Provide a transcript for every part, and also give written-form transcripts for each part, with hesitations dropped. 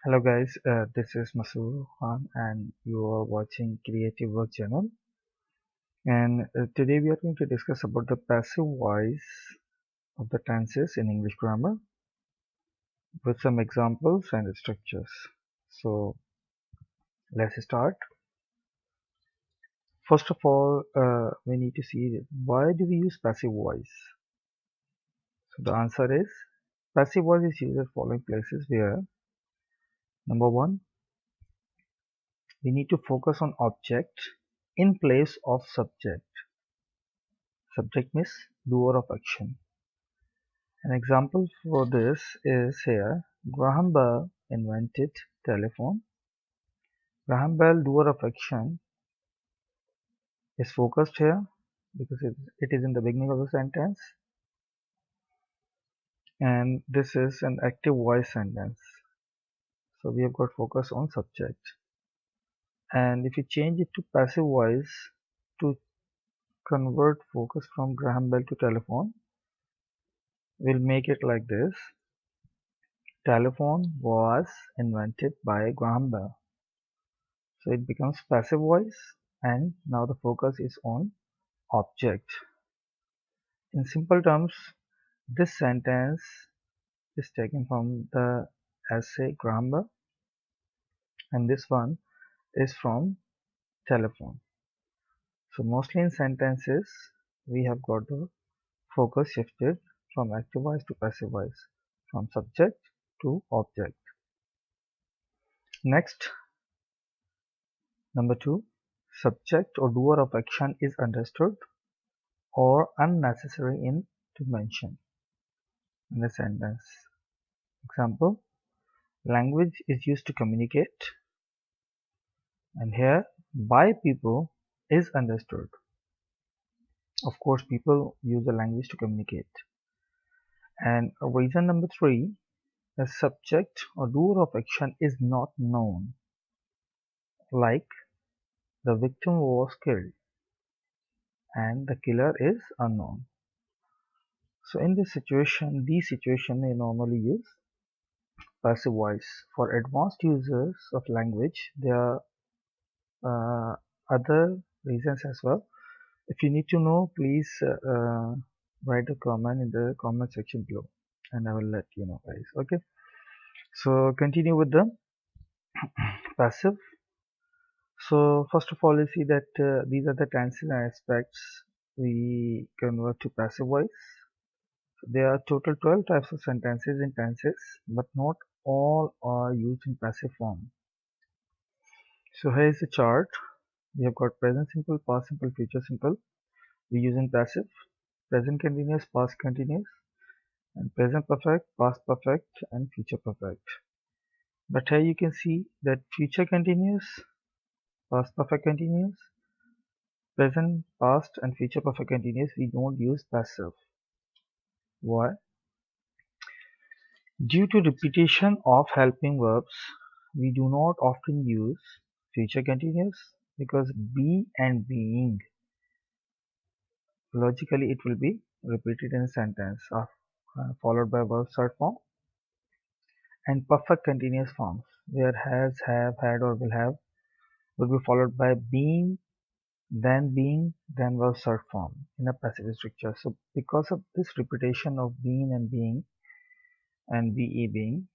Hello guys, this is Masoor Khan and you are watching Creative Work channel, and today we are going to discuss about the passive voice of the tenses in English grammar with some examples and structures. So let's start. First of all, we need to see why do we use passive voice. So the answer is passive voice is used at following places where number one, we need to focus on object in place of subject. Subject means doer of action. An example for this is here. Graham Bell invented telephone. Graham Bell, doer of action, is focused here because it is in the beginning of the sentence, and this is an active voice sentence. So we have got focus on subject. And if you change it to passive voice to convert focus from Graham Bell to telephone, we'll make it like this. Telephone was invented by Graham Bell. So it becomes passive voice, and now the focus is on object. In simple terms, this sentence is taken from the essay grammar, and this one is from telephone. So mostly in sentences, we have got the focus shifted from active voice to passive voice, from subject to object. Next, number two, subject or doer of action is understood or unnecessary in to mention in the sentence. Example, language is used to communicate, and here by people is understood. Of course, people use the language to communicate. And reason number three, the subject or doer of action is not known, like the victim was killed and the killer is unknown. So in this situation, these situation we normally use passive voice. For advanced users of language, there are other reasons as well. If you need to know, please write a comment in the comment section below, and I will let you know, guys. Okay, so continue with the passive. So first of all, you see that these are the tenses and aspects we convert to passive voice. So there are total 12 types of sentences in tenses, but not all are used in passive form. So here is a chart. We have got present simple, past simple, future simple. We use in passive, present continuous, past continuous, and present perfect, past perfect, and future perfect. But here you can see that future continuous, past perfect continuous, present, past, and future perfect continuous, we don't use passive. Why? Due to repetition of helping verbs, we do not often use future continuous because be and being, logically it will be repeated in a sentence followed by verb third form, and perfect continuous forms where has, have, had, or will have will be followed by being, then verb third form in a passive structure. So because of this repetition of being and being and be being,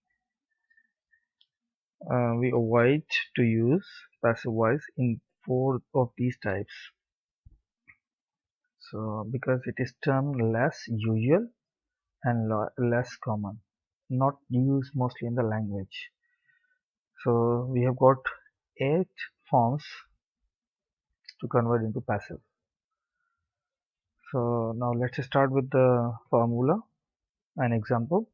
we avoid to use passive voice in four of these types. So because it is termed less usual and less common, not used mostly in the language. So we have got 8 forms to convert into passive. So now let's start with the formula and example.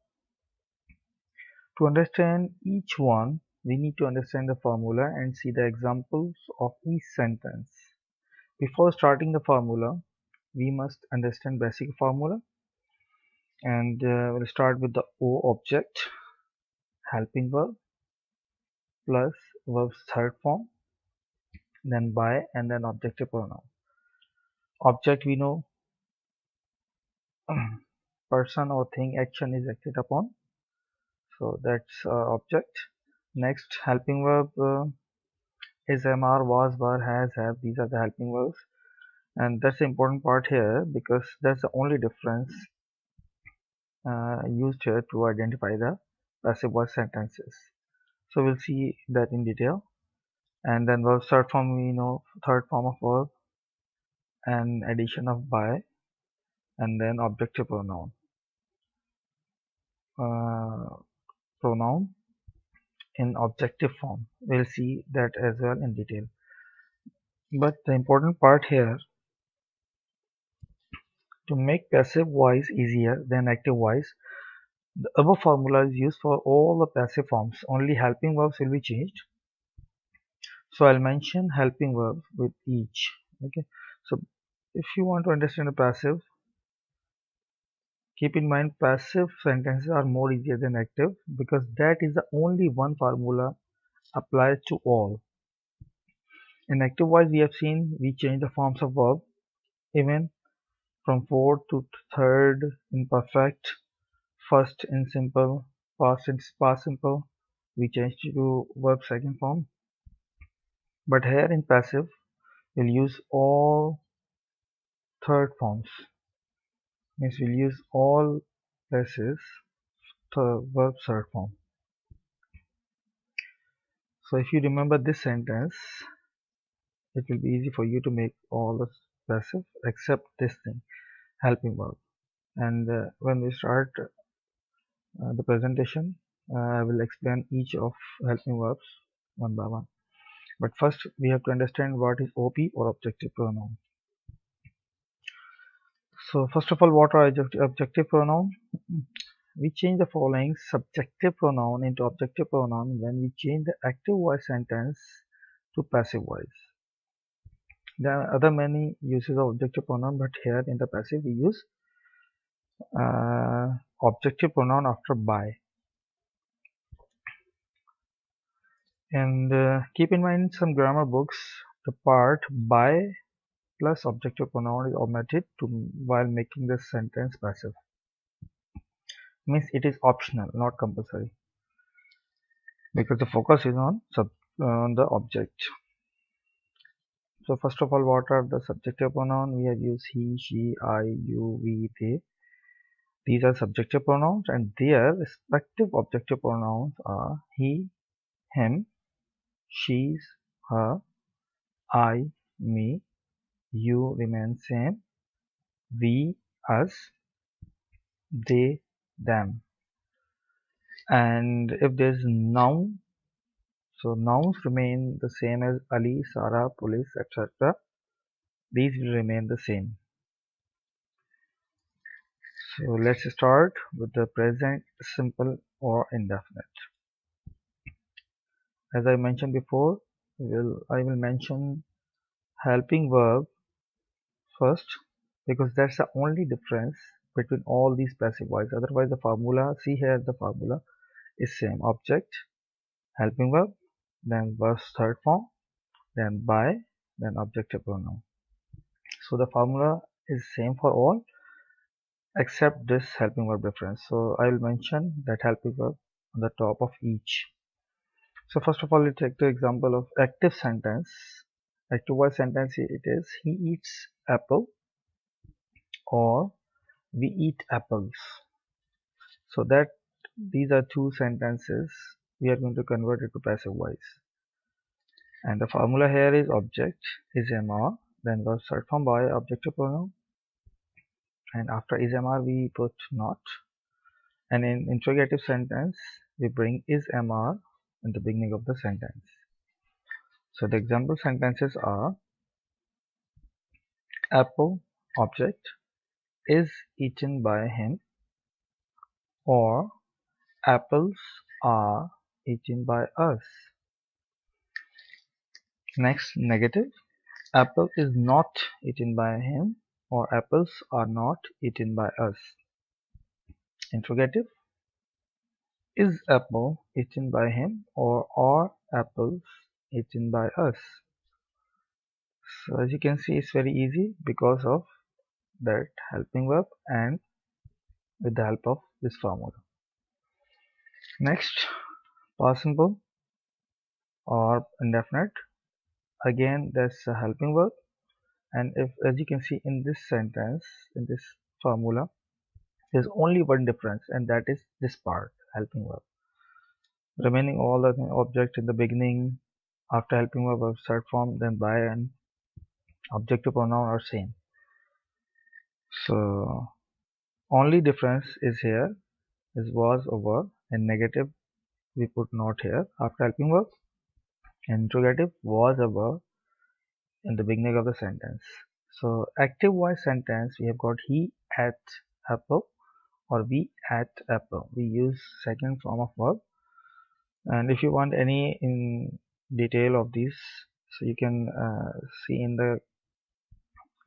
To understand each one, we need to understand the formula and see the examples of each sentence. Before starting the formula, we must understand basic formula, and we'll start with the O object, helping verb, plus verb's third form, then by, and then objective pronoun. Object we know person or thing action is acted upon, so that's object. Next, helping verb is, am, are, was, were, has, have. These are the helping verbs, and that's the important part here because that's the only difference used here to identify the passive voice sentences. So we'll see that in detail. And then verb third form, we know third form of verb and addition of by, and then objective pronoun. Pronoun in objective form. We'll see that as well in detail. But the important part here, to make passive voice easier than active voice, the above formula is used for all the passive forms. Only helping verbs will be changed. So I'll mention helping verbs with each. Okay. So if you want to understand the passive, keep in mind passive sentences are more easier than active because that is the only one formula applies to all. In active voice, we have seen we change the forms of verb even from fourth to third in perfect, first in simple, past in past simple. We change to verb second form. But here in passive, we'll use all third forms. Means we'll use all places the verb third form. So if you remember this sentence, it will be easy for you to make all the passive except this thing, helping verb. And when we start the presentation, I will explain each of helping verbs one by one. But first, we have to understand what is OP or objective pronoun. So first of all, what are objective pronoun? We change the following subjective pronoun into objective pronoun when we change the active voice sentence to passive voice. There are other many uses of objective pronoun, but here in the passive we use objective pronoun after by. And keep in mind some grammar books, the part by plus objective pronoun is omitted while making the sentence passive. Means it is optional, not compulsory, because the focus is on the object. So first of all, what are the subjective pronoun? We have used he, she, I, you, we, they. These are subjective pronouns, and their respective objective pronouns are he, him, she's, her, I, me, you remain same, we, us, they, them. And if there's noun, so nouns remain the same as Ali, Sarah, police, etc. These will remain the same. So let's start with the present simple or indefinite. As I mentioned before, I will mention helping verb first because that's the only difference between all these passive voice. Otherwise the formula, see here, the formula is same: object, helping verb, then verb third form, then by, then objective pronoun. So the formula is same for all except this helping verb difference. So I will mention that helping verb on the top of each. So first of all, let's take the example of active sentence. Active voice sentence, it is he eats apple or we eat apples. So that these are two sentences we are going to convert it to passive voice. And the formula here is object is MR, then verb third form by objective pronoun, and after is MR we put not. And in interrogative sentence we bring is MR in the beginning of the sentence. So the example sentences are apple object is eaten by him, or apples are eaten by us. Next, negative, apple is not eaten by him, or apples are not eaten by us. Interrogative, is apple eaten by him, or are apples eaten by us? So as you can see, it's very easy because of that helping verb and with the help of this formula. Next, past simple. or indefinite. Again, that's a helping verb. And if, as you can see in this sentence, in this formula, there's only one difference, and that is this part, helping verb. Remaining all the object in the beginning, after helping verb start form, then by and objective pronoun are same. So only difference is here is was over. In negative we put not here after helping verb. Interrogative was a verb in the beginning of the sentence. So active voice sentence, we have got he ate apple or we ate apple. We use second form of verb. And if you want any in detail of these, so you can see in the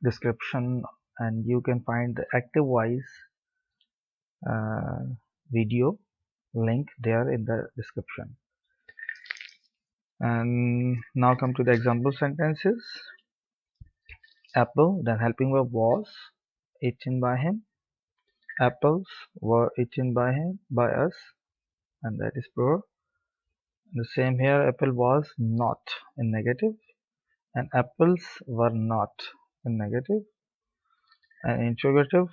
description, and you can find the active voice uh, video link there in the description. And now come to the example sentences. Apple, then helping verb, was eaten by him. Apples were eaten by him, by us, and that is plural. The same here, apple was not in negative, and apples were not in negative. And interrogative,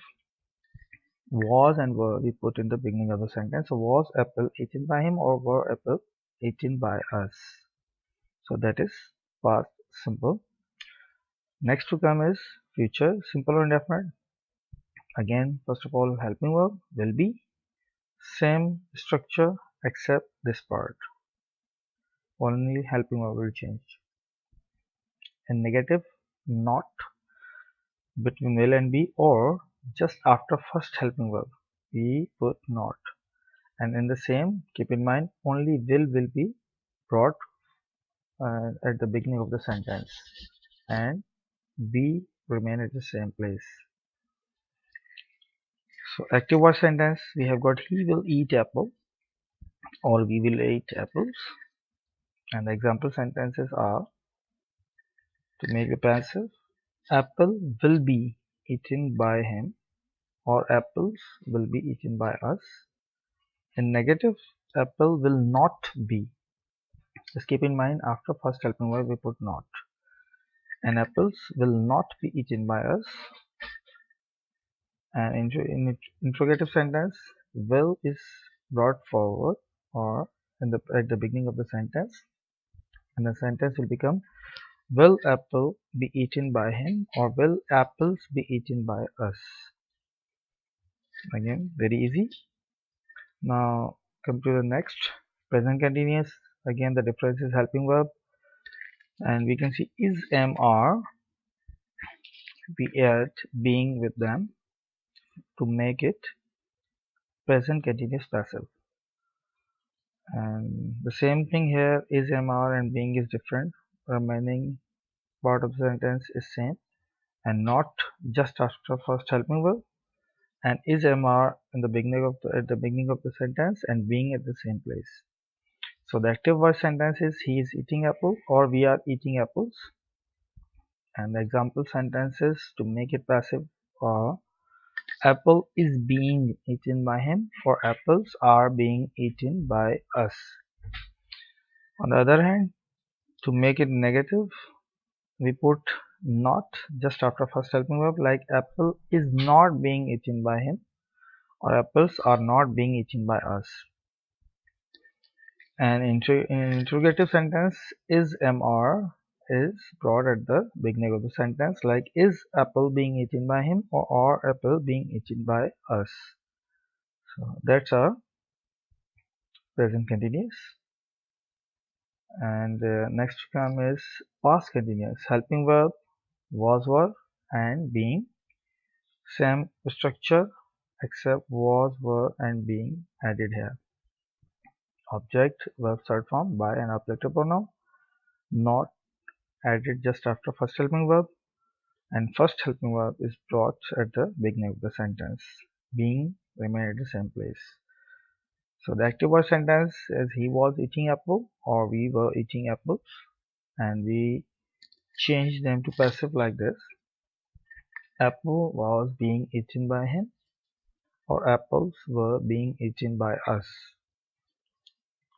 was and were we put in the beginning of the sentence. So was apple eaten by him or were apple eaten by us? So that is past simple. Next to come is future simple or indefinite. Again, first of all, helping verb will be same structure except this part. Only helping verb will change. In negative, not between will and be, or just after first helping verb we put not. And in the same, keep in mind, only will be brought at the beginning of the sentence, and be remain at the same place. So active voice sentence, we have got he will eat apple or we will eat apples. And the example sentences are, to make it passive, apple will be eaten by him or apples will be eaten by us. In negative, apple will not be. Just keep in mind, after first helping verb we put not. And apples will not be eaten by us. And in interrogative sentence, will is brought forward or at the beginning of the sentence, and the sentence will become, will apple be eaten by him or will apples be eaten by us? Again, very easy. Now come to the next, present continuous. Again, the difference is helping verb, and we can see is, am, are, be, at, being with them to make it present continuous passive. And the same thing here, is, am, are and being is different. Remaining part of the sentence is same, and not just after first helping verb, and is, am, are in the beginning of at the beginning of the sentence, and being at the same place. So the active voice sentence is he is eating apple or we are eating apples. And the example sentences to make it passive are, apple is being eaten by him or apples are being eaten by us. On the other hand, to make it negative, we put not just after first helping verb, like apple is not being eaten by him or apples are not being eaten by us. And in interrogative sentence, is, am, are is brought at the beginning of the sentence, like is apple being eaten by him or are apple being eaten by us? So that's our present continuous. And next to come is past continuous, helping verb, was, were, and being. Same structure except was, were, and being added here. Object, verb start form by an objective pronoun, not added just after first helping verb, and first helping verb is brought at the beginning of the sentence. Being remain at the same place. So the active voice sentence is he was eating apple or we were eating apples, and we change them to passive like this. Apple was being eaten by him or apples were being eaten by us.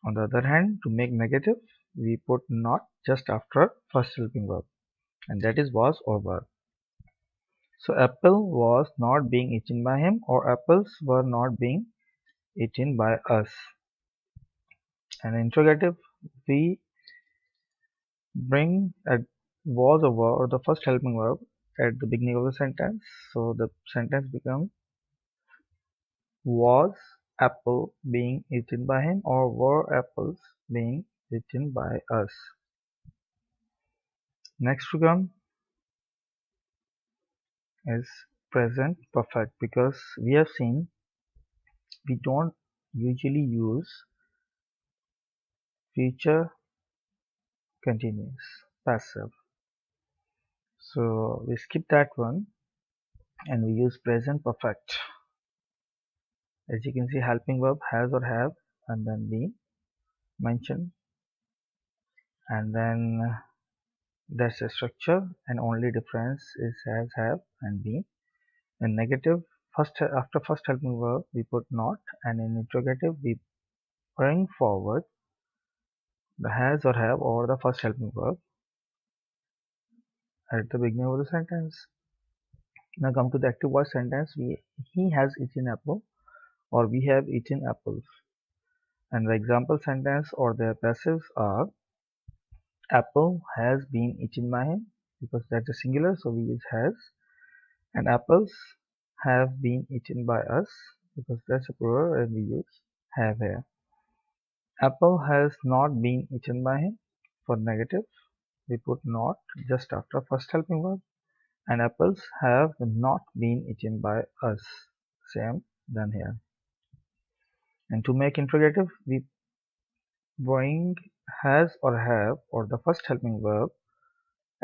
On the other hand, to make negative, we put not just after first helping verb, and that is was or were. So apple was not being eaten by him, or apples were not being eaten by us. And interrogative, we bring a was or were or the first helping verb at the beginning of the sentence. So the sentence becomes was apple being eaten by him, or were apples being eaten by us. Next to come is present perfect, because we have seen we don't usually use future continuous passive. So we skip that one and we use present perfect. As you can see, helping verb has or have, and then we mention, and then that's the structure, and only difference is has, have, and be. In negative, after first helping verb we put not, and in interrogative we bring forward the has or have or the first helping verb at the beginning of the sentence. Now come to the active voice sentence. He has eaten apple, or we have eaten apples. And the example sentence or their passives are apple has been eaten by him, because that's a singular, so we use has. And apples have been eaten by us, because that's a plural, and we use have here. Apple has not been eaten by him. For negative, we put not just after first helping verb, and apples have not been eaten by us. Same done here. And to make interrogative, we bring has or have or the first helping verb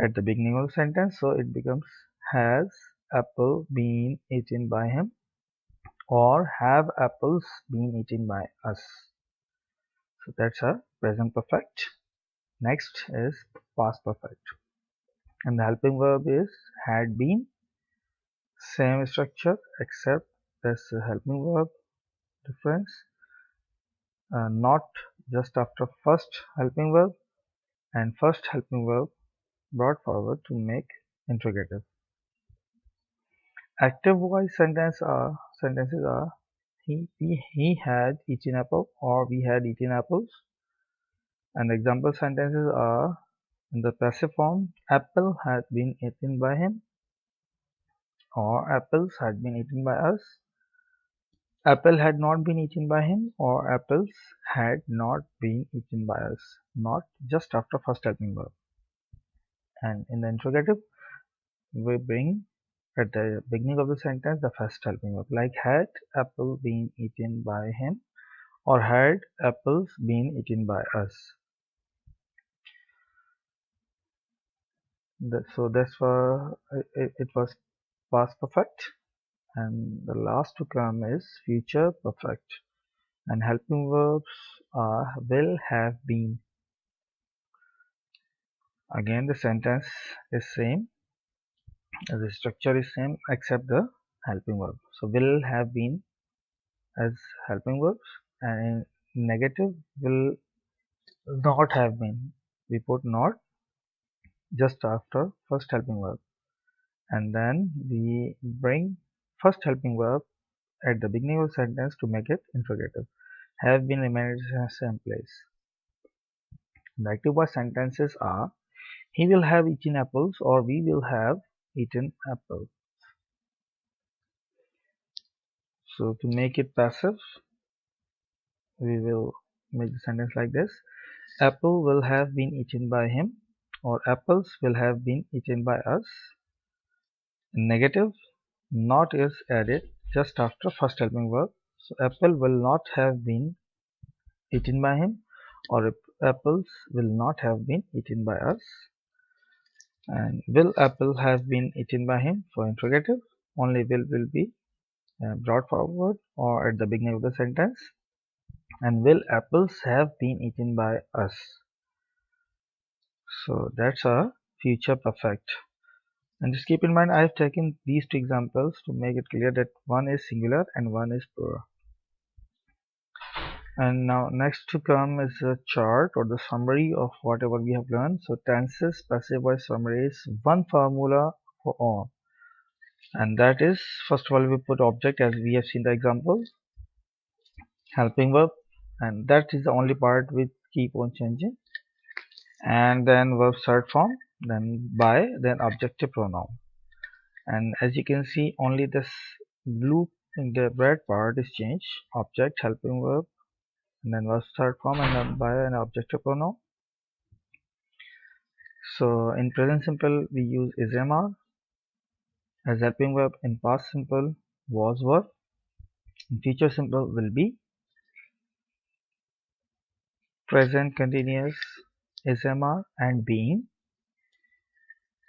at the beginning of the sentence, so it becomes has apple been eaten by him, or have apples been eaten by us. So that's a present perfect. Next is past perfect, and the helping verb is had been. Same structure except there's a helping verb difference, not just after first helping verb, and first helping verb brought forward to make interrogative. Active voice sentences are he had eaten apple, or we had eaten apples. And example sentences are in the passive form, apple had been eaten by him, or apples had been eaten by us. Apple had not been eaten by him, or apples had not been eaten by us. Not just after first helping verb. And in the interrogative, we bring at the beginning of the sentence the first helping verb, like had apple been eaten by him, or had apples been eaten by us. So that's why it was past perfect, and the last to come is future perfect, and helping verbs are will, have, been. Again the sentence is same, the structure is same except the helping verb. So will, have, been as helping verbs, and in negative will not have been, we put not just after first helping verb, and then we bring first helping verb at the beginning of the sentence to make it interrogative. Have been remained in the same place. The active voice sentences are he will have eaten apples, or we will have eaten apple. So to make it passive, we will make the sentence like this: apple will have been eaten by him, or apples will have been eaten by us. In negative, not is added just after first helping verb. So apple will not have been eaten by him, or apples will not have been eaten by us. And will apple have been eaten by him? For interrogative, only will be brought forward or at the beginning of the sentence. And will apples have been eaten by us? So that's a future perfect. And just keep in mind, I have taken these two examples to make it clear that one is singular and one is plural. And now next to come is a chart or the summary of whatever we have learned. So tenses passive voice summary is one formula for all, and that is, first of all, we put object as we have seen the example, helping verb, and that is the only part we keep on changing, and then verb start form, then by, then objective pronoun. And as you can see, only this blue in the red part is changed, object, helping verb, and then verb start form, and then by an objective pronoun. So in present simple we use ismr as helping verb, in past simple was verb, in future simple will be, present continuous ismr and being,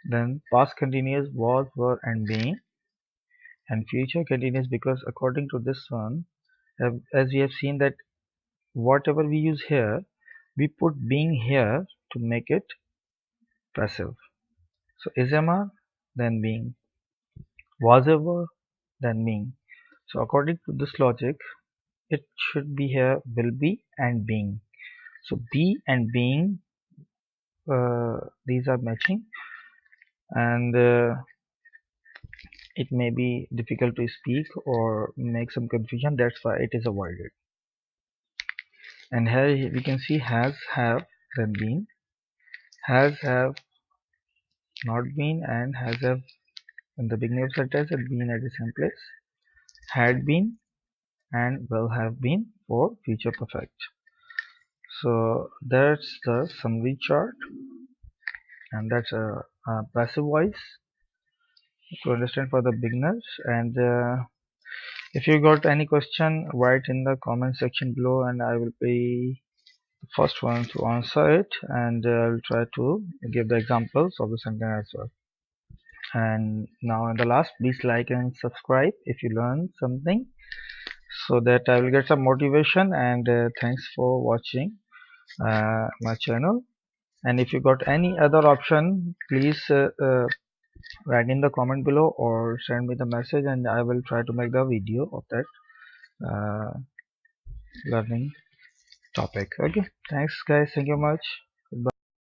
then past continuous was were and being, and future continuous, because according to this one, as we have seen that whatever we use here, we put being here to make it passive. So ismr, then being, was ever, then being. So according to this logic, it should be here will be and being. So be and being, these are matching, and it may be difficult to speak or make some confusion. That's why it is avoided. And here we can see has, have, then been, has, have, not been, and has, have in the beginning of sentence and been at the same place, had been, and will have been for future perfect. So that's the summary chart, and that's a passive voice to understand for the beginners. And if you got any question, write in the comment section below, and I will be the first one to answer it, and I'll try to give the examples of the sentence as well. And now in the last, please like and subscribe if you learned something, so that I will get some motivation. And thanks for watching my channel. And if you got any other option, please write in the comment below or send me the message, and I will try to make the video of that uh, learning topic. Okay, thanks guys, thank you much.